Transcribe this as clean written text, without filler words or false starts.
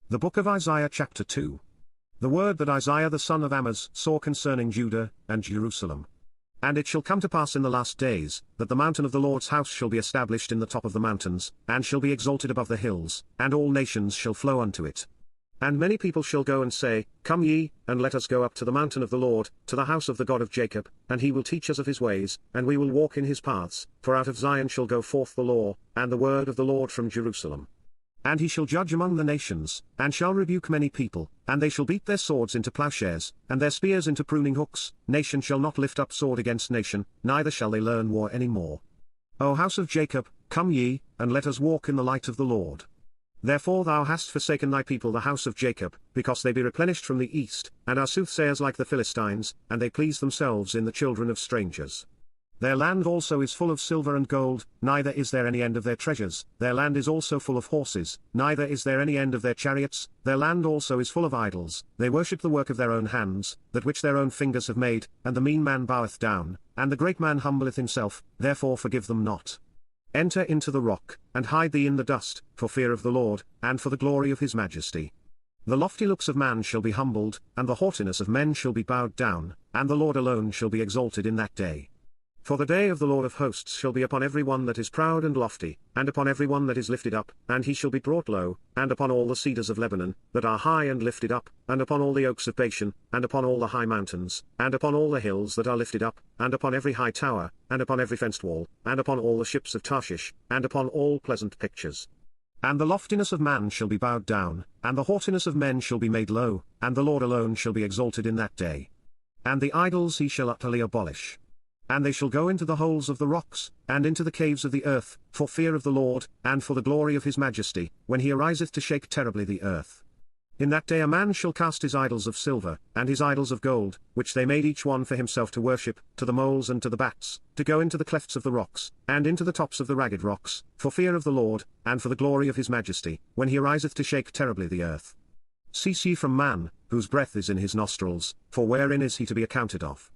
The book of Isaiah chapter 2. The word that Isaiah the son of Amoz saw concerning Judah and Jerusalem. And it shall come to pass in the last days, that the mountain of the Lord's house shall be established in the top of the mountains, and shall be exalted above the hills, and all nations shall flow unto it. And many people shall go and say, Come ye, and let us go up to the mountain of the Lord, to the house of the God of Jacob, and he will teach us of his ways, and we will walk in his paths, for out of Zion shall go forth the law, and the word of the Lord from Jerusalem. And he shall judge among the nations, and shall rebuke many people, and they shall beat their swords into plowshares, and their spears into pruning hooks. Nation shall not lift up sword against nation, neither shall they learn war any more. O house of Jacob, come ye, and let us walk in the light of the Lord. Therefore thou hast forsaken thy people the house of Jacob, because they be replenished from the east, and are soothsayers like the Philistines, and they please themselves in the children of strangers. Their land also is full of silver and gold, neither is there any end of their treasures. Their land is also full of horses, neither is there any end of their chariots. Their land also is full of idols. They worship the work of their own hands, that which their own fingers have made, and the mean man boweth down, and the great man humbleth himself, therefore forgive them not. Enter into the rock, and hide thee in the dust, for fear of the Lord, and for the glory of his majesty. The lofty looks of man shall be humbled, and the haughtiness of men shall be bowed down, and the Lord alone shall be exalted in that day. For the day of the Lord of hosts shall be upon every one that is proud and lofty, and upon every one that is lifted up, and he shall be brought low, and upon all the cedars of Lebanon, that are high and lifted up, and upon all the oaks of Bashan, and upon all the high mountains, and upon all the hills that are lifted up, and upon every high tower, and upon every fenced wall, and upon all the ships of Tarshish, and upon all pleasant pictures. And the loftiness of man shall be bowed down, and the haughtiness of men shall be made low, and the Lord alone shall be exalted in that day. And the idols he shall utterly abolish. And they shall go into the holes of the rocks, and into the caves of the earth, for fear of the Lord, and for the glory of his majesty, when he ariseth to shake terribly the earth. In that day a man shall cast his idols of silver, and his idols of gold, which they made each one for himself to worship, to the moles and to the bats, to go into the clefts of the rocks, and into the tops of the ragged rocks, for fear of the Lord, and for the glory of his majesty, when he ariseth to shake terribly the earth. Cease ye from man, whose breath is in his nostrils, for wherein is he to be accounted of?